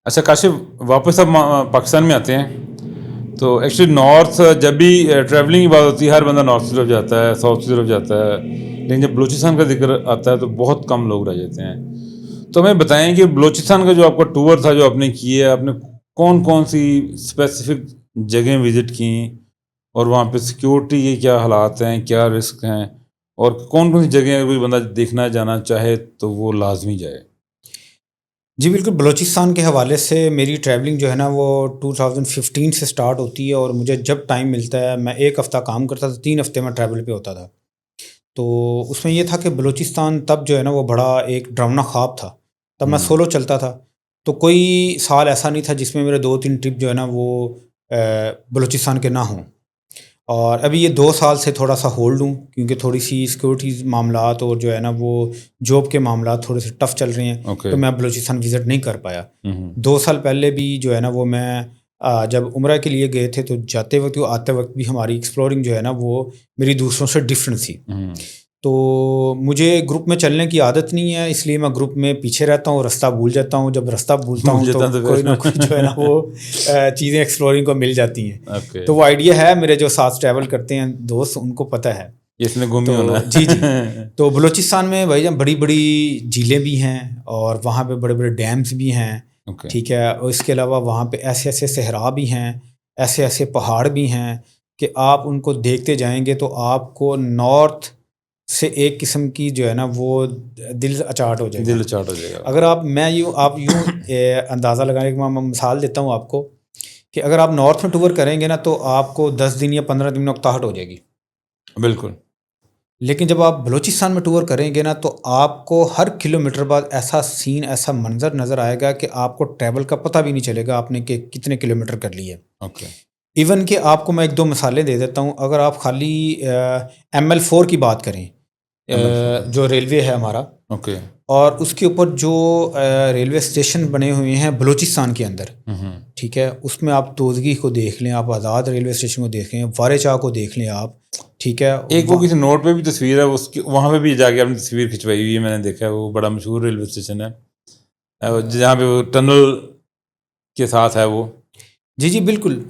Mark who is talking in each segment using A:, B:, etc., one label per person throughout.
A: اچھا کاشف، واپس اب پاکستان میں آتے ہیں تو ایکچولی نارتھ جب بھی ٹریولنگ کی بات ہوتی ہے ہر بندہ نارتھ کی طرف جاتا ہے، ساؤتھ کی طرف جاتا ہے، لیکن جب بلوچستان کا ذکر آتا ہے تو بہت کم لوگ رہ جاتے ہیں. تو ہمیں بتائیں کہ بلوچستان کا جو آپ کا ٹور تھا جو آپ نے کیا، آپ نے کون کون سی اسپیسیفک جگہیں وزٹ کیں، اور وہاں پہ سیکیورٹی کے کیا حالات ہیں، کیا رسک ہیں، اور کون کون سی جگہیں اگر کوئی بندہ دیکھنا جانا چاہے تو وہ لازمی جائے؟
B: جی بالکل. بلوچستان کے حوالے سے میری ٹریولنگ جو ہے نا وہ 2015 سے سٹارٹ ہوتی ہے، اور مجھے جب ٹائم ملتا ہے میں 1 ہفتہ کام کرتا تھا، 3 ہفتے میں ٹریول پہ ہوتا تھا. تو اس میں یہ تھا کہ بلوچستان تب جو ہے نا وہ بڑا ایک ڈراؤنا خواب تھا. تب میں سولو چلتا تھا، تو کوئی سال ایسا نہیں تھا جس میں میرے 2-3 ٹرپ جو ہے نا وہ بلوچستان کے نہ ہوں. اور ابھی یہ 2 سال سے تھوڑا سا ہولڈ ہوں، کیونکہ تھوڑی سی سیکورٹیز معاملات اور جو ہے نا وہ جاب کے معاملات تھوڑے سے ٹف چل رہے ہیں. تو میں بلوچستان وزٹ نہیں کر پایا. 2 سال پہلے بھی جو ہے نا وہ میں جب عمرہ کے لیے گئے تھے تو جاتے وقت آتے وقت بھی ہماری ایکسپلورنگ جو ہے نا وہ میری دوسروں سے ڈفرینٹ تھی. تو مجھے گروپ میں چلنے کی عادت نہیں ہے، اس لیے میں گروپ میں پیچھے رہتا ہوں، راستہ بھول جاتا ہوں. جب راستہ بھولتا ہوں تو کوئی نہ کوئی جو ہے نا وہ چیزیں ایکسپلورنگ کو مل جاتی ہیں. تو وہ آئیڈیا ہے میرے جو ساتھ ٹریول کرتے ہیں دوست، ان کو پتہ ہے
A: اس میں گھومی ہونا.
B: جی. تو بلوچستان میں بھائی جان بڑی بڑی جھیلیں بھی ہیں، اور وہاں پہ بڑے بڑے ڈیمز بھی ہیں. ٹھیک ہے. اور اس کے علاوہ وہاں پہ ایسے ایسے صحرا بھی ہیں، ایسے ایسے پہاڑ بھی ہیں کہ آپ ان کو دیکھتے جائیں گے تو آپ کو نارتھ سے ایک قسم کی جو ہے نا وہ دل اچاٹ ہو جائے گا. اگر آپ یوں اندازہ لگانے کی میں مثال دیتا ہوں آپ کو کہ اگر آپ نارتھ میں ٹور کریں گے نا تو آپ کو 10 دن یا 15 دن میں اکتاہٹ ہو جائے گی.
A: بالکل.
B: لیکن جب آپ بلوچستان میں ٹور کریں گے نا تو آپ کو ہر کلومیٹر بعد ایسا سین، ایسا منظر نظر آئے گا کہ آپ کو ٹریول کا پتہ بھی نہیں چلے گا آپ نے کہ کتنے کلومیٹر کر لیے. ایون کہ آپ کو میں 1-2 مثالیں دے دیتا ہوں. اگر آپ خالی ML4 کی بات کریں جو ریلوے ہے ہمارا، اور اس کے اوپر جو ریلوے اسٹیشن بنے ہوئے ہیں بلوچستان کے اندر، ٹھیک ہے، اس میں آپ توزگی کو دیکھ لیں، آپ آزاد ریلوے اسٹیشن کو دیکھ لیں، وارے چاہ کو دیکھ لیں آپ. ٹھیک ہے.
A: ایک وہ کسی نوٹ پہ بھی تصویر ہے اس کی، وہاں پہ بھی جا کے آپ نے تصویر کھنچوائی ہوئی ہے، میں نے دیکھا ہے. وہ بڑا مشہور ریلوے اسٹیشن ہے جہاں پہ وہ ٹنل کے ساتھ ہے وہ.
B: جی بالکل.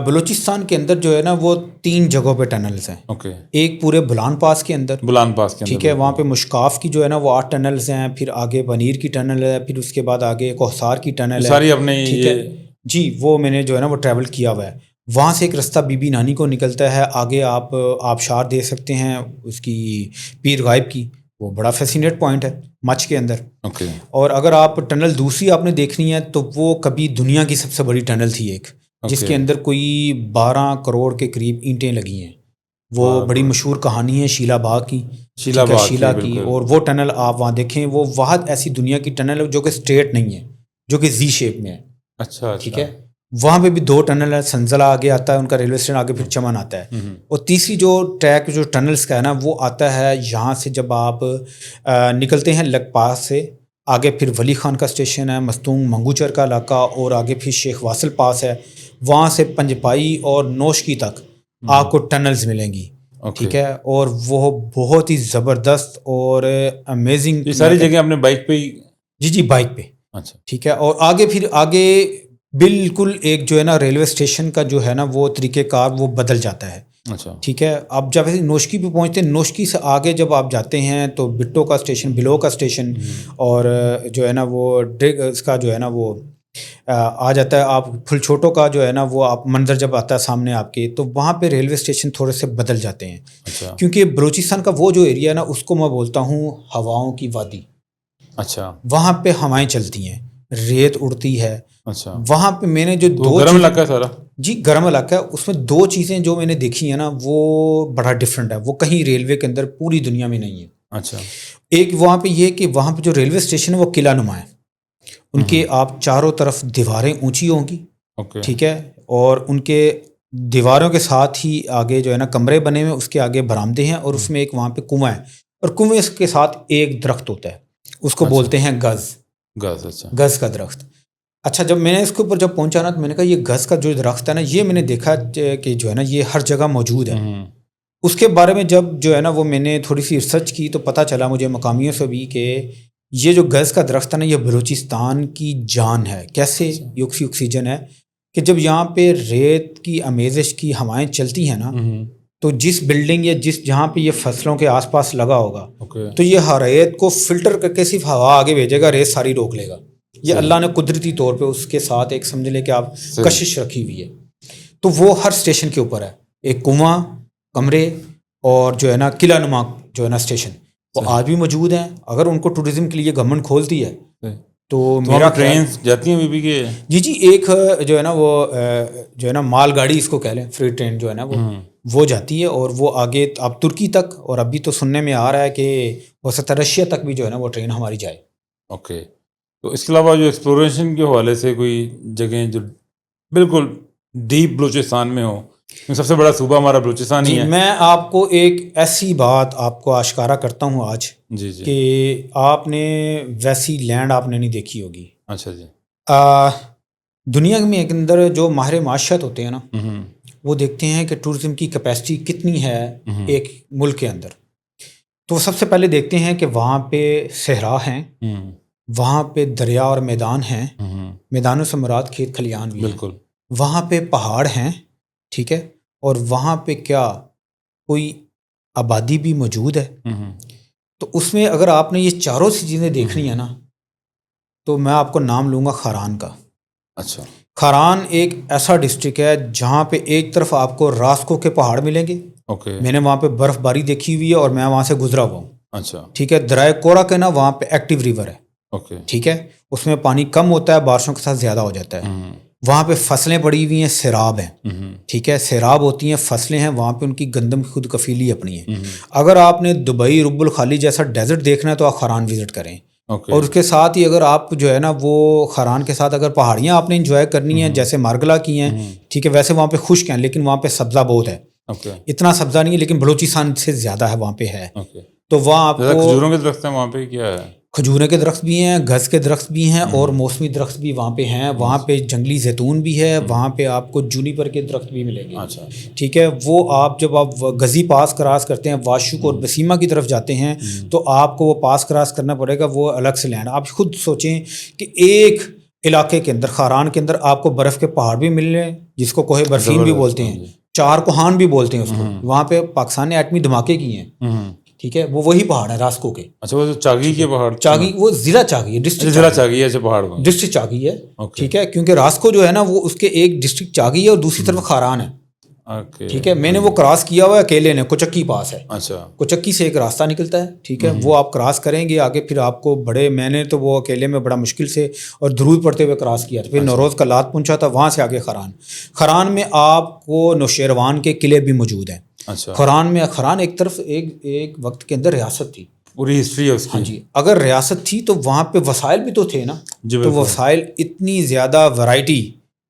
B: بلوچستان کے اندر جو ہے نا وہ 3 جگہوں پہ ٹنلز ہیں. ایک پورے بولان پاس کے اندر، ٹھیک ہے، وہاں پہ مشکاف کی جو ہے نا وہ 8 ٹنلز ہیں. پھر آگے بنیر کی ٹنل ہے، پھر اس کے بعد آگے کوہسار کی ٹنل ہے.
A: ساری اپنے
B: ٹھیک ہے جی. وہ میں نے جو ہے نا وہ ٹریول کیا ہوا ہے. وہاں سے ایک رستہ بی بی نانی کو نکلتا ہے. آگے آپ آبشار دیکھ سکتے ہیں اس کی پیر غائب کی، وہ بڑا فیسینیٹ پوائنٹ ہے مچھ کے اندر. اور اگر آپ ٹنل دوسری آپ نے دیکھنی ہے تو وہ کبھی دنیا کی سب سے بڑی ٹنل تھی ایک، جس کے اندر کوئی 12 کروڑ کے قریب اینٹیں لگی ہیں. وہ بڑی مشہور کہانی ہے شیلا باغ کی، شیلا کی. اور وہ ٹنل آپ وہاں دیکھیں، وہ واحد ایسی دنیا کی ٹنل ہے جو کہ اسٹریٹ نہیں ہے، جو کہ زی شیپ میں ہے.
A: اچھا.
B: ٹھیک ہے. وہاں پہ بھی 2 ٹنل ہے. سنزلہ آگے آتا ہے ان کا ریلوے اسٹیشن، آگے پھر چمن آتا ہے. اور تیسری جو ٹریک جو ٹنلز کا ہے نا وہ آتا ہے یہاں سے جب آپ نکلتے ہیں لگ پاس سے، آگے پھر ولی خان کا اسٹیشن ہے، مستونگ منگوچر کا علاقہ، اور آگے پھر شیخ واصل پاس ہے. وہاں سے پنجپائی اور نوشکی تک آپ کو ٹنلز ملیں گی. ٹھیک ہے. اور وہ بہت ہی زبردست اور امیزنگ.
A: یہ ساری جگہ اپنے بائک پہ ہی؟
B: جی بائک پہ.
A: اچھا.
B: ٹھیک ہے. اور آگے بالکل ایک جو ہے نا ریلوے اسٹیشن کا جو ہے نا وہ طریقہ کار وہ بدل جاتا ہے.
A: اچھا.
B: ٹھیک ہے. اب جب نوشکی پہ پہنچتے ہیں، نوشکی سے آگے جب آپ جاتے ہیں تو بٹو کا اسٹیشن، بلو کا اسٹیشن، اور جو ہے نا وہ اس کا جو ہے نا وہ آ جاتا ہے. آپ پھل چھوٹوں کا جو ہے نا وہ آپ منظر جب آتا ہے سامنے آپ کے، تو وہاں پہ ریلوے اسٹیشن تھوڑے سے بدل جاتے ہیں.
A: اچھا.
B: کیونکہ بلوچستان کا وہ جو ایریا ہے نا اس کو میں بولتا ہوں ہواؤں کی وادی.
A: اچھا.
B: وہاں پہ ہوائیں چلتی ہیں، ریت اڑتی ہے.
A: اچھا.
B: وہاں پہ میں نے جو 2
A: گرم علاقہ ہے سارا.
B: جی گرم علاقہ ہے. اس میں 2 چیزیں جو میں نے دیکھی ہیں نا وہ بڑا ڈفرینٹ ہے، وہ کہیں ریلوے کے اندر پوری دنیا میں نہیں ہے.
A: اچھا.
B: ایک وہاں پہ یہ کہ وہاں پہ جو ریلوے اسٹیشن ہے وہ قلعہ نما ہے. ان کے آپ چاروں طرف دیواریں اونچی ہوں گی. ٹھیک ہے. اور ان کے دیواروں کے ساتھ ہی آگے جو ہے نا کمرے بنے ہوئے، اس کے آگے برآمدے ہیں، اور اس میں ایک وہاں پہ کنواں ہے، اور کنویں کے ساتھ ایک درخت ہوتا ہے، اس کو بولتے ہیں گز.
A: اچھا.
B: گز کا درخت. اچھا. جب میں نے اس کے اوپر جب پہنچا نا تو میں نے کہا یہ گز کا جو درخت ہے نا یہ میں نے دیکھا کہ جو ہے نا یہ ہر جگہ موجود ہے. اس کے بارے میں جب جو ہے نا وہ میں نے تھوڑی سی ریسرچ کی تو پتہ چلا مجھے مقامیوں سے بھی کہ یہ جو گز کا درخت ہے نا، یہ بلوچستان کی جان ہے. کیسے؟ یہ آکسیجن ہے کہ جب یہاں پہ ریت کی آمیزش کی ہوائیں چلتی ہیں نا، تو جس بلڈنگ یا جہاں پہ یہ فصلوں کے آس پاس لگا ہوگا تو یہ ریت کو فلٹر کر کے صرف ہوا آگے بھیجے گا، ریت ساری روک لے گا. یہ اللہ نے قدرتی طور پہ اس کے ساتھ ایک سمجھ لے کہ آپ کشش رکھی ہوئی ہے. تو وہ ہر اسٹیشن کے اوپر ہے. ایک کنواں، کمرے اور جو ہے نا قلعہ نما جو ہے نا اسٹیشن، وہ آج بھی موجود ہیں. اگر ان کو ٹورزم کے لیے گورنمنٹ کھولتی ہے تو میرا
A: ٹرین جاتی ہیں بھی کہ
B: جی ایک جو ہے نا وہ جو ہے نا مال گاڑی اس کو کہہ لیں، فری ٹرین جو ہے نا وہ جاتی ہے، اور وہ آگے اب ترکی تک، اور ابھی تو سننے میں آ رہا ہے کہ ہو سکتا ہے رشیا تک بھی جو ہے نا وہ ٹرین ہماری جائے.
A: اوکے. تو اس کے علاوہ جو ایکسپلوریشن کے حوالے سے کوئی جگہیں جو بالکل ڈیپ بلوچستان میں ہو؟ سب سے بڑا صوبہ ہمارا بلوچستان ہی ہے.
B: میں آپ کو ایک ایسی بات آپ کو آشکارا کرتا ہوں آج
A: جی
B: کہ آپ نے ویسی لینڈ آپ نے نہیں دیکھی ہوگی.
A: اچھا جی.
B: دنیا میں کے اندر جو ماہر معاشرت ہوتے ہیں نا، وہ دیکھتے ہیں کہ ٹورزم کی کیپیسٹی کتنی ہے ایک ملک کے اندر. تو سب سے پہلے دیکھتے ہیں کہ وہاں پہ صحرا ہیں، وہاں پہ دریا اور میدان ہیں. میدانوں سے مراد کھیت کھلیان بھی بالکل. وہاں پہ پہاڑ ہیں، ٹھیک ہے، اور وہاں پہ کیا کوئی آبادی بھی موجود ہے. تو اس میں اگر آپ نے یہ چاروں سی چیزیں دیکھنی ہیں نا، تو میں آپ کو نام لوں گا خاران کا.
A: اچھا.
B: خاران ایک ایسا ڈسٹرکٹ ہے جہاں پہ ایک طرف آپ کو راسکو کے پہاڑ ملیں گے.
A: اوکے.
B: میں نے وہاں پہ برف باری دیکھی ہوئی ہے اور میں وہاں سے گزرا ہوا ہوں.
A: اچھا.
B: ٹھیک ہے. درائے کورا کے نا وہاں پہ ایکٹیو ریور ہے.
A: اوکے.
B: ٹھیک ہے. اس میں پانی کم ہوتا ہے، بارشوں کے ساتھ زیادہ ہو جاتا ہے. وہاں پہ فصلیں پڑی ہوئی ہیں، سیراب ہیں. ٹھیک ہے. سیراب ہوتی ہیں، فصلیں ہیں وہاں پہ، ان کی گندم خود کفیلی اپنی ہے. اگر آپ نے دبئی رب الخالی جیسا ڈیزرٹ دیکھنا ہے تو آپ خاران وزٹ کریں. اور اس کے ساتھ ہی اگر آپ جو ہے نا وہ خاران کے ساتھ اگر پہاڑیاں آپ نے انجوائے کرنی ہیں جیسے مارگلا کی ہیں، ٹھیک ہے، ویسے وہاں پہ خشک ہیں لیکن وہاں پہ سبزہ بہت ہے. اتنا سبزہ نہیں ہے لیکن بلوچستان سے زیادہ ہے وہاں پہ ہے. تو وہاں آپ کو
A: کھجوروں کے درخت ہیں وہاں پہ، کیا ہے؟
B: کھجورے کے درخت بھی ہیں، گھس کے درخت بھی ہیں، اور موسمی درخت بھی وہاں پہ ہیں. وہاں پہ جنگلی زیتون بھی ہے. وہاں پہ آپ کو جونیپر کے درخت بھی ملیں گے.
A: اچھا.
B: ٹھیک ہے. وہ آپ جب آپ غزی پاس کراس کرتے ہیں، واشوق اور بسیما کی طرف جاتے ہیں، تو آپ کو وہ پاس کراس کرنا پڑے گا، وہ الگ سے لینڈ. آپ خود سوچیں کہ ایک علاقے کے اندر، خاران کے اندر، آپ کو برف کے پہاڑ بھی مل رہے ہیں جس کو کوہ برفین بھی بولتے ہیں، چار کوہان بھی بولتے ہیں اس کو. وہاں پہ پاکستان نے ایٹمی دھماکے کیے ہیں. ٹھیک ہے. وہ وہی پہاڑ ہیں راسکو کے.
A: اچھا. وہ چاگی کے پہاڑ،
B: چاگی وہ ضلع چاگی ہے، ڈسٹرکٹ
A: ضلع چاگی ہے. اچھا. پہاڑ
B: ڈسٹرکٹ چاگی ہے. ٹھیک ہے. کیونکہ راسکو جو ہے نا وہ اس کے ایک ڈسٹرکٹ چاگی ہے اور دوسری طرف خاران ہے. ٹھیک ہے. میں نے وہ کراس کیا ہوا ہے اکیلے نے، کوچکی پاس ہے.
A: اچھا.
B: کوچکی سے ایک راستہ نکلتا ہے. ٹھیک ہے. وہ آپ کراس کریں گے آگے، پھر آپ کو بڑے، میں نے تو وہ اکیلے میں بڑا مشکل سے اور درود پڑھتے ہوئے کراس کیا تھا. پھر نوروز کا لات پہنچا تھا، وہاں سے آگے خاران. خاران میں آپ کو نوشیروان کے قلعے بھی موجود ہیں.
A: اچھا.
B: خاران ایک طرف ایک وقت کے اندر ریاست تھی.
A: پوری ہسٹری ہے اس کی.
B: ہاں جی. اگر ریاست تھی تو وہاں پہ وسائل بھی تو تھے نا. تو وسائل اتنی زیادہ ورائٹی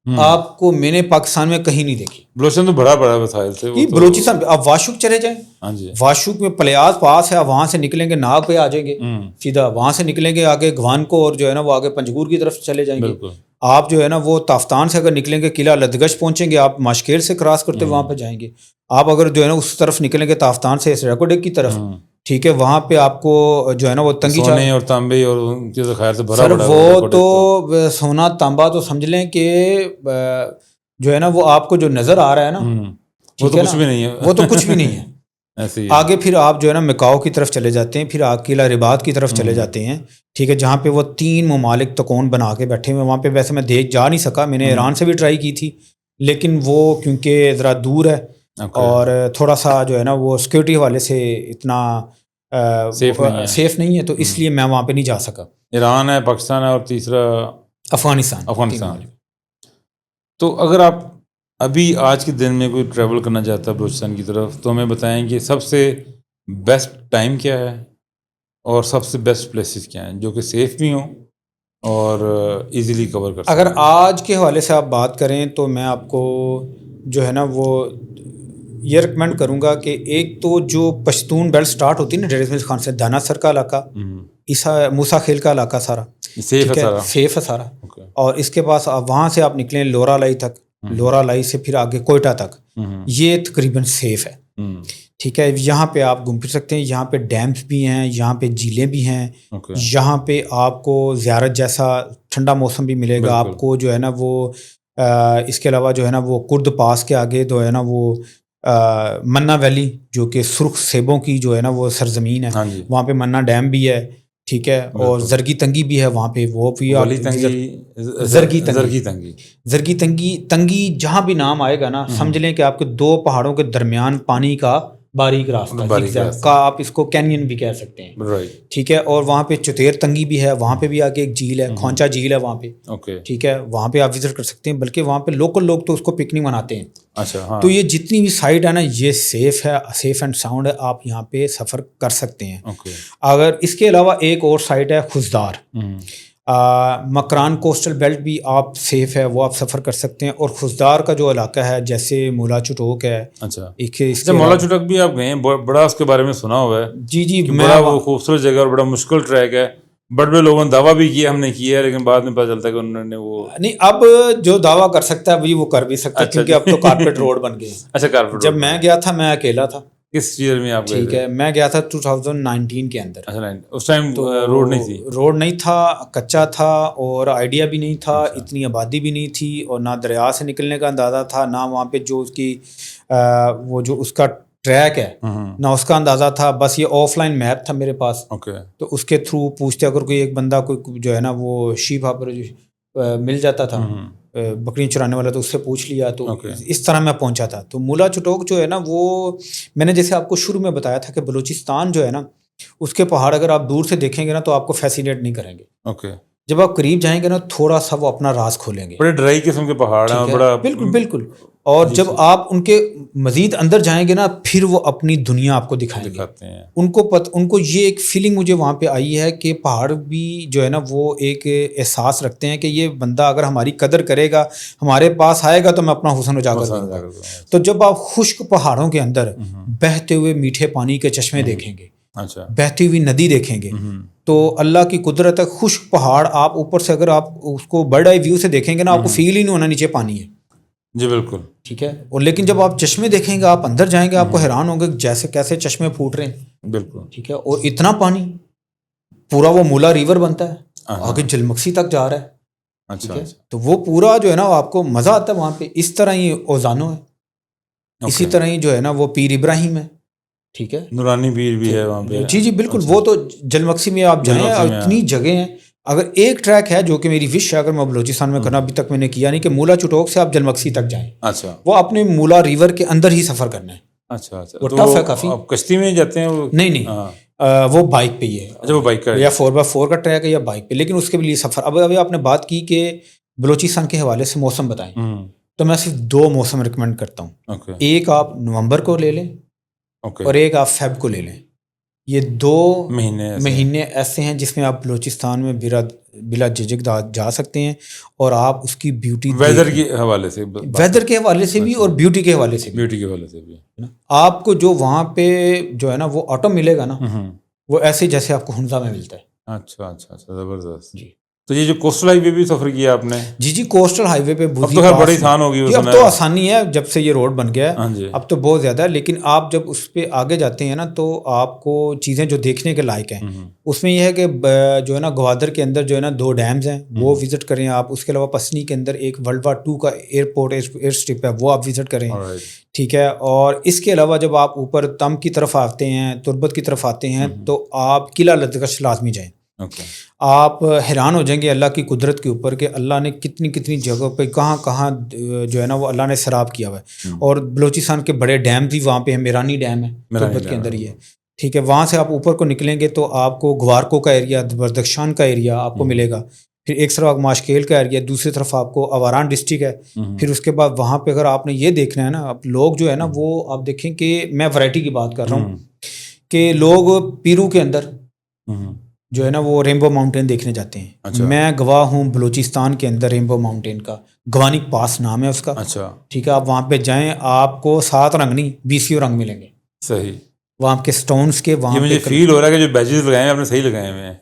B: آپ کو میں نے پاکستان میں کہیں نہیں دیکھی.
A: بلوچستان تو بڑا بڑا وسائل تھے.
B: بلوچستان آپ واشوق چلے جائیں.
A: ہاں جی.
B: واشوق میں پلیاز پاس ہے، وہاں سے نکلیں گے ناگ پہ آ جائیں گے سیدھا. وہاں سے نکلیں گے آگے گوان کو، اور جو ہے نا وہ آگے پنجگور کی طرف چلے جائیں گے. آپ جو ہے نا وہ تافتان سے اگر نکلیں گے قلعہ لدگش پہنچیں گے، آپ ماشکیر سے کراس کرتے وہاں پہ جائیں گے. آپ اگر جو ہے نا اس طرف نکلیں گے تافتان سے ریکوڈک کی طرف، ٹھیک ہے، وہاں پہ آپ کو جو ہے نا وہ تنگی
A: سونے اور تانبے اور ان کے ذخائر سے بھرا
B: سر
A: پڑا.
B: وہ تو سونا تانبا تو سمجھ لیں کہ جو ہے نا وہ آپ کو جو نظر آ رہا ہے نا،
A: وہ تو کچھ بھی نہیں ہے.
B: وہ تو کچھ بھی نہیں ہے. آگے پھر آپ جو ہے نا مکاؤ کی طرف چلے جاتے ہیں، پھر قلعہ رباط کی طرف چلے جاتے ہیں. ٹھیک ہے. جہاں پہ وہ 3 ممالک تکون بنا کے بیٹھے ہوئے. وہاں پہ ویسے میں دیکھ جا نہیں سکا، میں نے ایران سے بھی ٹرائی کی تھی لیکن وہ کیونکہ ذرا دور ہے اور تھوڑا سا جو ہے نا وہ سیکورٹی والے سے اتنا سیف نہیں ہے، تو اس لیے میں وہاں پہ نہیں جا سکا.
A: ایران ہے، پاکستان ہے، اور تیسرا
B: افغانستان.
A: تو اگر آپ ابھی آج کے دن میں کوئی ٹریول کرنا چاہتا ہے بلوچستان کی طرف، تو ہمیں بتائیں کہ سب سے بیسٹ ٹائم کیا ہے اور سب سے بیسٹ پلیسز کیا ہیں جو کہ سیف بھی ہوں اور ایزیلی کور کر سکیں.
B: اگر آج کے حوالے سے آپ بات کریں تو میں آپ کو جو ہے نا وہ یہ ریکمینڈ کروں گا کہ ایک تو جو پشتون بیلٹ سٹارٹ ہوتی ہے نا ڈیرہ اسماعیل خان سے، دانا سر کا علاقہ، موسیٰ خیل کا علاقہ سارا سیف ہے سارا. اور اس کے پاس وہاں سے آپ نکلیں لورا لائی تک، لورا لائی سے پھر آگے کوئٹہ تک، یہ تقریباً سیف ہے. ٹھیک ہے. یہاں پہ آپ گھوم پھر سکتے ہیں. یہاں پہ ڈیمز بھی ہیں, یہاں پہ جھیلیں بھی ہیں, یہاں پہ آپ کو زیارت جیسا ٹھنڈا موسم بھی ملے گا آپ کو جو ہے نا وہ. اس کے علاوہ جو ہے نا وہ کرد پاس کے آگے جو ہے نا وہ منا ویلی جو کہ سرخ سیبوں کی جو ہے نا وہ سرزمین ہے, وہاں پہ منا ڈیم بھی ہے. ٹھیک ہے. اور زرگی تنگی بھی ہے وہاں پہ, وہ بھی زرگی تنگی جہاں بھی نام آئے گا نا سمجھ لیں کہ آپ کے دو پہاڑوں کے درمیان پانی کا باریک راستہ کا, آپ اس کو کینین بھی کہہ سکتے ہیں. ٹھیک ہے. اور وہاں پہ چتیر تنگی بھی ہے, وہاں پہ بھی آگے ایک جھیل ہے, کھونچا جھیل ہے وہاں پہ. ٹھیک ہے. وہاں پہ آپ وزٹ کر سکتے ہیں, بلکہ وہاں پہ لوکل لوگ تو اس کو پکنک مناتے ہیں. تو یہ جتنی بھی سائٹ ہے نا یہ سیف ہے, سیف اینڈ ساؤنڈ ہے, آپ یہاں پہ سفر کر سکتے ہیں. اگر اس کے علاوہ ایک اور سائٹ ہے خزدار, مکران کوسٹل بیلٹ بھی آپ سیف ہے, وہ آپ سفر کر سکتے ہیں. اور خزدار کا جو علاقہ ہے جیسے مولا چٹوک ہے.
A: اچھا مولا چٹوک بھی آپ گئے ہیں, بڑا اس کے بارے میں سنا ہوا ہے.
B: جی
A: بڑا وہ خوبصورت جگہ اور بڑا مشکل ٹریک ہے. بڑے لوگوں نے دعویٰ بھی کیا, ہم نے کیا ہے, لیکن بعد میں پتہ چلتا ہے کہ انہوں نے وہ
B: نہیں. اب جو دعویٰ کر سکتا ہے وہی وہ کر بھی سکتا ہے, کیونکہ اب تو کارپیٹ روڈ بن گئے.
A: اچھا کارپیٹ.
B: جب میں گیا تھا میں اکیلا تھا.
A: کس ایئر میں آپ گئے؟
B: ٹھیک ہے. میں گیا تھا 2019 کے اندر.
A: اس ٹائم روڈ نہیں تھی.
B: روڈ نہیں تھا, کچا تھا, اور آئیڈیا بھی نہیں تھا, اتنی آبادی بھی نہیں تھی, اور نہ دریا سے نکلنے کا اندازہ تھا, نہ وہاں پہ جو اس کی وہ جو اس کا ٹریک ہے نہ اس کا اندازہ تھا. بس یہ آف لائن میپ تھا میرے پاس. تو اس کے تھرو پوچھتے, اگر کوئی ایک بندہ کوئی جو ہے نا وہ شیپ ہاپر مل جاتا تھا بکریاں چرانے والا, تو اس سے پوچھ لیا, تو اس طرح میں پہنچا تھا. تو مولا چٹوک جو ہے نا وہ میں نے جیسے آپ کو شروع میں بتایا تھا کہ بلوچستان جو ہے نا اس کے پہاڑ اگر آپ دور سے دیکھیں گے نا تو آپ کو فیسینیٹ نہیں کریں گے. جب آپ قریب جائیں گے نا تھوڑا سا وہ اپنا راز کھولیں گے.
A: بڑے ڈرائی قسم کے پہاڑ ہیں, بڑا
B: بالکل. اور جب آپ ان کے مزید اندر جائیں گے نا پھر وہ اپنی دنیا آپ کو دکھائیں گے. ان کو یہ ایک فیلنگ مجھے وہاں پہ آئی ہے کہ پہاڑ بھی جو ہے نا وہ ایک احساس رکھتے ہیں کہ یہ بندہ اگر ہماری قدر کرے گا, ہمارے پاس آئے گا تو میں اپنا حسن اجاگر کروں گا. تو جب آپ خشک پہاڑوں کے اندر بہتے ہوئے میٹھے پانی کے چشمے دیکھیں گے, بہتی ہوئی ندی دیکھیں گے, تو اللہ کی قدرت ہے. خشک پہاڑ آپ اوپر سے اگر آپ اس کو برڈ آئی ویو سے دیکھیں گے نا آپ کو فیل ہی نہیں ہونا نیچے پانی ہے.
A: جی بالکل.
B: ٹھیک ہے. اور لیکن جب آپ چشمے دیکھیں گے, آپ اندر جائیں گے, آپ کو حیران ہوں گے جیسے کیسے چشمے پھوٹ رہے ہیں. بالکل. ٹھیک ہے. اور اتنا پانی پورا وہ مولا ریور بنتا ہے, آگے جلمکسی تک جا رہا ہے.
A: اچھا.
B: تو وہ پورا جو ہے نا آپ کو مزہ آتا ہے وہاں پہ. اس طرح ہی اوزانو ہے, اسی طرح ہی جو ہے نا وہ پیر ابراہیم ہے. ٹھیک ہے.
A: نورانی پیر بھی ہے وہاں پہ.
B: جی بالکل. وہ تو جلمکسی میں آپ جائیں, اتنی جگہ ہیں. اگر ایک ٹریک ہے جو کہ میری وش ہے اگر میں بلوچستان میں کرنا, ابھی تک میں نے کیا نہیں, کہ مولا چٹوک سے آپ جلمکسی تک جائیں.
A: اچھا.
B: وہ اپنے مولا ریور کے اندر ہی سفر کرنا ہے.
A: اچھا.
B: وہ ٹف ہے کافی.
A: آپ کشتی میں جاتے ہیں؟
B: نہیں, وہ بائک پہ ہی ہے.
A: اچھا وہ بائک کا
B: یا 4x4 کا ٹریک ہے یا بائک پہ, لیکن اس کے لیے سفر. ابھی آپ نے بات کی کہ بلوچستان کے حوالے سے موسم بتائیں, تو میں صرف 2 موسم ریکمینڈ کرتا ہوں. ایک آپ نومبر کو لے لیں اور ایک آپ فیب کو لے لیں. یہ 2 مہینے ایسے ہیں جس میں آپ بلوچستان میں بلا جھجک جا سکتے ہیں, اور آپ اس کی بیوٹی
A: ویدر کے حوالے سے
B: بھی اور بیوٹی کے حوالے سے بھی. آپ کو جو وہاں پہ جو ہے نا وہ آٹو ملے گا نا وہ ایسے جیسے آپ کو ہنزا میں ملتا ہے.
A: اچھا زبردست. جی. تو یہ جو کوسٹل ہائی وے بھی سفر کیا آپ نے؟
B: جی کوسٹل ہائی وے پہ
A: اب تو بڑی آسان ہو گئی.
B: اب تو آسانی ہے جب سے یہ روڈ بن گیا ہے, اب تو بہت زیادہ ہے. لیکن آپ جب اس پہ آگے جاتے ہیں نا تو آپ کو چیزیں جو دیکھنے کے لائق ہیں, اس میں یہ ہے کہ جو ہے نا گوادر کے اندر جو ہے نا 2 ڈیمز ہیں وہ وزٹ کریں آپ. اس کے علاوہ پسنی کے اندر ایک World War II کا ایئرپورٹ ایئر اسٹرپ ہے, وہ آپ وزٹ کریں. ٹھیک ہے. اور اس کے علاوہ جب آپ اوپر تم کی طرف آتے ہیں, تربت کی طرف آتے ہیں, تو آپ قلعہ لدگش لازمی جائیں. آپ حیران ہو جائیں گے اللہ کی قدرت کے اوپر کہ اللہ نے کتنی جگہوں پہ کہاں جو ہے نا وہ اللہ نے سراب کیا ہوا ہے. اور بلوچستان کے بڑے ڈیم بھی وہاں پہ ہیں. میرانی ڈیم ہے تربت کے اندر ہی ہے. ٹھیک ہے. وہاں سے آپ اوپر کو نکلیں گے تو آپ کو گوارکو کا ایریا, بدخشان کا ایریا آپ کو ملے گا. پھر ایک طرف ماشکیل کا ایریا, دوسری طرف آپ کو اواران ڈسٹرکٹ ہے. پھر اس کے بعد وہاں پہ اگر آپ نے یہ دیکھنا ہے نا, اب لوگ جو ہے نا وہ آپ دیکھیں کہ میں ورائٹی کی بات کر رہا ہوں کہ لوگ پیرو کے اندر جو ہے نا وہ ریمبو ماؤنٹین دیکھنے جاتے ہیں. میں گواہ ہوں بلوچستان کے اندر ریمبو ماؤنٹین کا, گوانک پاس نام ہے اس کا. ٹھیک ہے. آپ وہاں پہ جائیں, آپ کو 7 رنگ نہیں 20 رنگ ملیں گے.
A: صحیح.
B: وہاں کے سٹونز کے وہاں
A: مجھے فیل ہو رہا ہے کہ جو بیجز لگائے ہیں آپ نے صحیح لگائے ہوئے ہیں.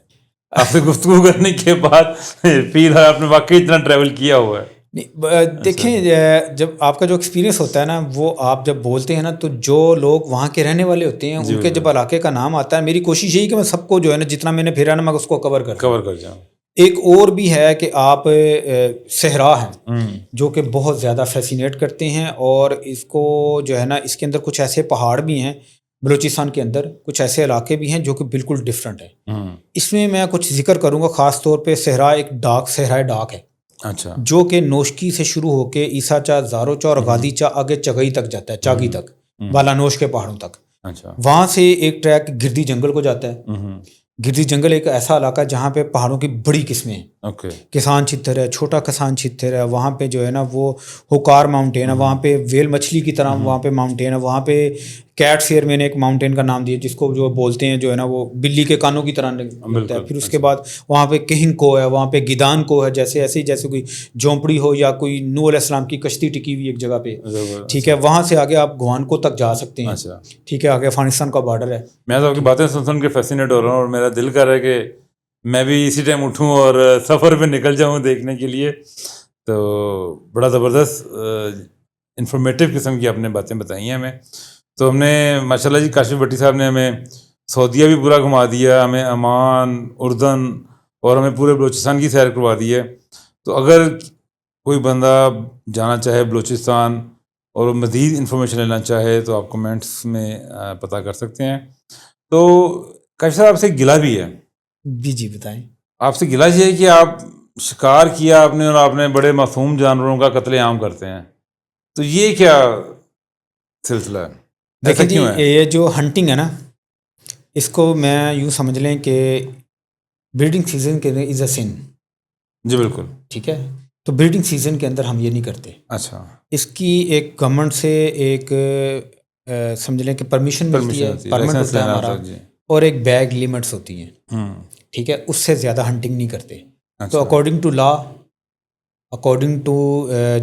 A: آپ سے گفتگو کرنے کے بعد فیل ہے آپ نے واقعی اتنا ٹریول کیا ہوا ہے.
B: دیکھیں جب آپ کا جو ایکسپیرینس ہوتا ہے نا وہ آپ جب بولتے ہیں نا تو جو لوگ وہاں کے رہنے والے ہوتے ہیں ان کے جب علاقے کا نام آتا ہے میری کوشش یہی کہ میں سب کو جو ہے نا جتنا میں نے پھرا نا میں اس کو کور کر
A: جاؤں.
B: ایک اور بھی ہے کہ آپ صحرا ہیں جو کہ بہت زیادہ فیسینیٹ کرتے ہیں اور اس کو جو ہے نا اس کے اندر کچھ ایسے پہاڑ بھی ہیں بلوچستان کے اندر کچھ ایسے علاقے بھی ہیں جو کہ بالکل ڈفرینٹ ہیں. اس میں کچھ ذکر کروں گا خاص طور پہ صحرا ایک صحرائے ڈاک ہے
A: اچھا
B: جو کہ نوشکی سے شروع ہو کے عیسیٰ چا زارو چا اور غادی چا آگے چگئی تک جاتا ہے چاگی تک بالانوش کے پہاڑوں تک.
A: اچھا
B: وہاں سے ایک ٹریک گردی جنگل کو جاتا ہے. گردی جنگل ایک ایسا علاقہ ہے جہاں پہ پہاڑوں کی بڑی قسمیں ہیں. کسان چھتر ہے چھوٹا کسان چھتر ہے وہاں پہ جو ہے نا وہ ہوکار ماؤنٹین ہے وہاں پہ ویل مچھلی کی طرح وہاں پہ ماؤنٹین ہے وہاں پہ کیٹ سیر میں نے ایک ماؤنٹین کا نام دیا جس کو جو بولتے ہیں جو ہے نا وہ بلی کے کانوں کی طرح لگتا ہے. پھر اس کے بعد وہاں پہ کہن کو ہے وہاں پہ گیدان کو ہے جیسے ایسے جیسے کوئی جھونپڑی ہو یا کوئی نوح علیہ السلام کی کشتی ٹکی ہوئی ایک جگہ پہ. ٹھیک ہے وہاں سے آگے آپ گوان کو تک جا سکتے ہیں. ٹھیک ہے آگے افغانستان کا بارڈر ہے.
A: میں تو آپ کی باتیں سن کے فیسینیٹ ہو رہا ہوں اور میرا دل کر رہا ہے کہ میں بھی اسی ٹائم اٹھوں اور سفر پہ نکل جاؤں دیکھنے کے لیے. تو بڑا زبردست انفارمیٹیو قسم کی آپ نے باتیں بتائی ہیں ہمیں. تو ہم نے ماشاء اللہ جی کاشف بھٹی صاحب نے ہمیں سعودیہ بھی پورا گھما دیا ہمیں عمان اردن اور ہمیں پورے بلوچستان کی سیر کروا دی ہے. تو اگر کوئی بندہ جانا چاہے بلوچستان اور مزید انفارمیشن لینا چاہے تو آپ کمنٹس میں پتہ کر سکتے ہیں. تو کاشف صاحب آپ سے گلہ بھی ہے.
B: جی بتائیں. آپ
A: سے گلہ یہ ہے کہ آپ شکار کیا آپ نے اور آپ نے بڑے معصوم جانوروں کا قتل عام کرتے ہیں. تو یہ کیا سلسلہ ہے؟
B: دیکھیں جی یہ جو ہنٹنگ ہے نا اس کو میں یوں سمجھ لیں کہ بریڈنگ سیزن کے از اے سن.
A: جی بالکل
B: ٹھیک ہے. تو بریڈنگ سیزن کے اندر ہم یہ نہیں کرتے.
A: اچھا.
B: اس کی ایک گورنمنٹ سے ایک سمجھ لیں کہ پرمیشن ملتی ہے پرمٹ ہوتا ہے ہمارا اور ایک بیگ لیمٹس ہوتی ہیں. ٹھیک ہے اس سے زیادہ ہنٹنگ نہیں کرتے. تو according to law according to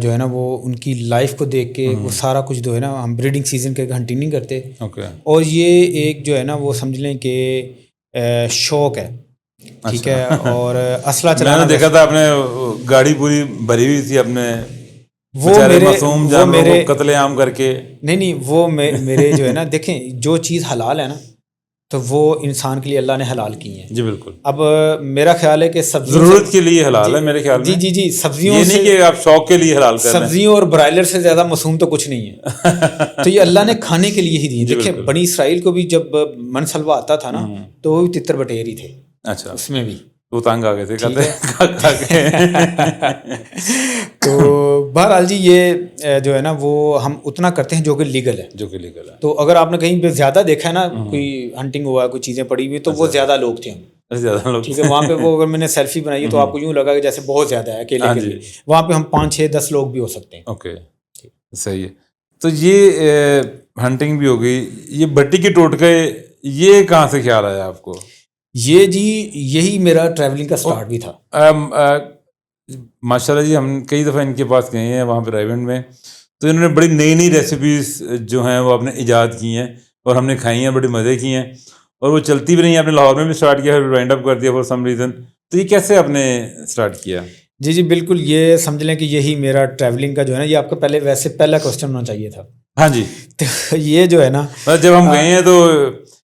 B: جو ہے نا وہ ان کی لائف کو دیکھ کے وہ سارا کچھ جو ہے نا ہم بریڈنگ سیزن کے ہنٹنگ نہیں کرتے. اور یہ ایک جو ہے نا وہ سمجھ لیں کہ شوق ہے. ٹھیک ہے. اور اسلحہ چلانا
A: میں نے دیکھا تھا آپ نے گاڑی پوری بھری ہوئی تھی اپنے
B: وہ
A: معصوم جانوروں کو قتل عام کر کے.
B: نہیں وہ میرے جو ہے نا دیکھیں جو چیز حلال ہے نا تو وہ انسان کے لیے اللہ نے حلال کی ہیں.
A: جی بالکل.
B: اب میرا خیال ہے کہ سبزیوں
A: ضرورت کے لیے حلال ہے میرے خیال میں.
B: جی سبزیوں
A: یہ نہیں کہ آپ شوق کے لیے حلال کر رہے ہیں.
B: سبزیوں اور برائلر سے زیادہ معصوم تو کچھ نہیں ہے. تو یہ اللہ نے کھانے کے لیے ہی دی. دیکھیں بنی اسرائیل کو بھی جب من سلوا آتا تھا نا تو وہ بھی تتر بٹیر ہی تھے.
A: اچھا.
B: اس میں بھی
A: وہ تنگ آ گئے تھے کہتے.
B: تو بہرحال جی یہ جو ہے نا وہ ہم اتنا کرتے ہیں جو کہ لیگل ہے. تو اگر آپ نے کہیں پہ زیادہ دیکھا ہے نا کوئی ہنٹنگ ہوا ہے کوئی چیزیں پڑی ہوئی تو وہ زیادہ لوگ تھے. ٹھیک ہے. وہاں پہ وہ اگر میں نے سیلفی بنائی ہے تو آپ کو یوں لگا کہ جیسے بہت زیادہ ہے اکیلے کے لیے. وہاں پہ ہم 5-6-10 لوگ بھی ہو سکتے ہیں.
A: اوکے صحیح ہے. تو یہ ہنٹنگ بھی ہو گئی. یہ بھٹی کے ٹوٹکے یہ کہاں سے خیال آیا آپ کو؟
B: یہ جی یہی میرا ٹریولنگ کا سٹارٹ بھی تھا.
A: ماشاء اللہ جی ہم کئی دفعہ ان کے پاس گئے ہیں وہاں پہ رائیونڈ میں. تو انہوں نے بڑی نئی ریسیپیز جو ہیں وہ اپنے ایجاد کی ہیں اور ہم نے کھائی ہیں بڑے مزے کی ہیں اور وہ چلتی بھی نہیں ہیں. آپ نے لاہور میں بھی اسٹارٹ کیا پھر وائنڈ اپ کر دیا فار سم ریزن. تو یہ کیسے آپ نے اسٹارٹ کیا؟
B: جی بالکل یہ سمجھ لیں کہ یہی میرا ٹریولنگ کا جو ہے نا یہ آپ کا پہلا کوسچن ہونا چاہیے تھا.
A: ہاں جی.
B: تو یہ جو ہے نا
A: جب ہم گئے ہیں تو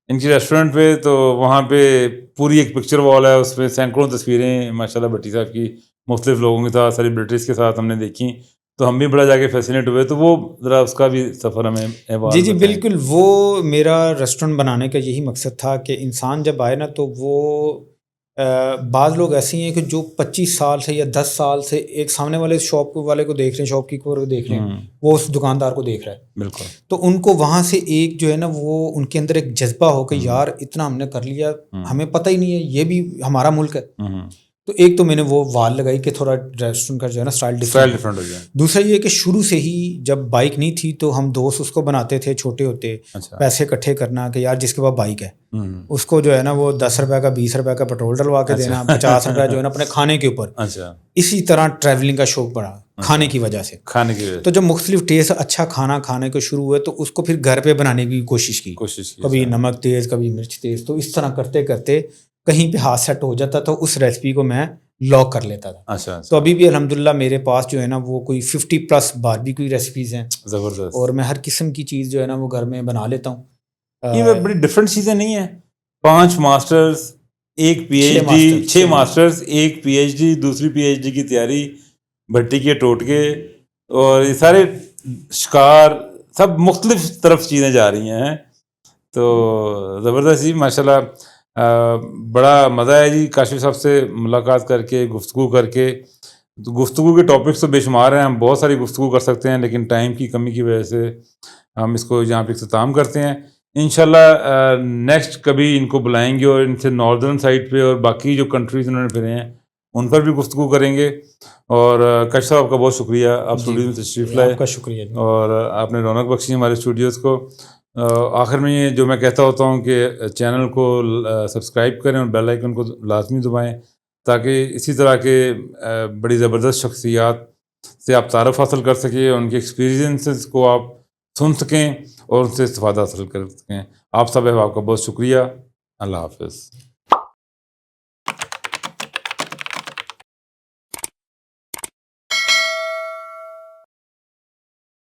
A: ان کی ریسٹورنٹ پہ تو وہاں پہ پوری ایک پکچر وال ہے اس میں سینکڑوں تصویریں ماشاء اللہ بھٹی صاحب کی مختلف لوگوں کے ساتھ سیلیبریٹیز کے ساتھ ہم نے دیکھی. تو ہم بھی بڑا جا کے فیسینیٹ ہوئے. تو وہ ذرا اس کا بھی سفر ہمیں
B: جی بالکل. وہ میرا ریسٹورنٹ بنانے کا یہی مقصد تھا کہ انسان جب آئے نا تو وہ بعض لوگ ایسے ہیں کہ جو 25 سال سے یا 10 سال سے ایک سامنے والے شاپ والے کو دیکھ رہے ہیں شاپ کیپر کو دیکھ رہے ہیں وہ اس دکاندار کو دیکھ رہا ہے. بالکل. تو ان کو وہاں سے ایک جو ہے نا وہ ان کے اندر ایک جذبہ ہو کہ یار اتنا ہم نے کر لیا ہمیں پتہ ہی نہیں ہے یہ بھی ہمارا ملک ہے. تو ایک تو میں نے وہ وال لگائی کہ تھوڑا ریسٹورنٹ کا جو ہے نا اسٹائل ڈفرینٹ ہو جائے. دوسرا یہ کہ شروع سے ہی جب بائک نہیں تھی تو ہم دوست اس کو بناتے تھے چھوٹے ہوتے پیسے اکٹھے کرنا کہ یار جس کے پاس بائک ہے اس کو جو ہے نا وہ 10 روپے کا 20 روپے کا پیٹرول ڈلوا کے دینا 50 روپے جو ہے نا اپنے کھانے کے اوپر. اسی طرح ٹریولنگ کا شوق بڑھا کھانے کی وجہ سے. تو جب مختلف ٹیسٹ اچھا کھانا کھانے کو شروع ہوئے تو اس کو پھر گھر پہ بنانے کی کوشش کی. کبھی نمک تیز کبھی مرچ تیز. تو اس طرح کرتے کرتے کہیں پہ ہاتھ سیٹ ہو جاتا تو اس ریسپی کو میں لاک کر لیتا تھا.
A: اچھا
B: تو ابھی بھی الحمدللہ میرے پاس جو ہے نا وہ کوئی 50+ باربیکیو ریسیپیز ہیں,
A: زبردست.
B: اور میں ہر قسم کی چیز جو ہے نا وہ گھر میں بنا لیتا ہوں.
A: یہ بڑی ڈفرینٹ چیزیں نہیں ہیں. 5 masters, 1 P H D, 6 masters, 1 P H D, دوسری پی ایچ ڈی کی تیاری، بھٹی کے ٹوٹکے، اور یہ سارے شکار، سب مختلف طرف چیزیں جا رہی ہیں. تو زبردست جی، ماشاء اللہ بڑا مزہ ہے جی کاشف صاحب سے ملاقات کر کے، گفتگو کر کے. تو گفتگو کے ٹاپکس تو بے شمار ہیں، ہم بہت ساری گفتگو کر سکتے ہیں، لیکن ٹائم کی کمی کی وجہ سے ہم اس کو یہاں پہ اختتام کرتے ہیں. انشاءاللہ نیکسٹ کبھی ان کو بلائیں گے اور ان سے ناردرن سائڈ پہ اور باقی جو کنٹریز انہوں نے پھرے ہیں ان پر بھی گفتگو کریں گے. اور کاشف صاحب آپ کا بہت شکریہ، آپ اسٹوڈیو میں تشریف لائے.
B: آپ کا شکریہ جی.
A: اور آپ نے رونق بخشی ہمارے اسٹوڈیوز کو. آخر میں یہ جو میں کہتا ہوتا ہوں کہ چینل کو سبسکرائب کریں اور بیل آئیکن کو لازمی دبائیں، تاکہ اسی طرح کے بڑی زبردست شخصیات سے آپ تعارف حاصل کر سکیں، ان کے ایکسپیرینسز کو آپ سن سکیں اور ان سے استفادہ حاصل کر سکیں. آپ سب آپ کا بہت شکریہ. اللہ حافظ.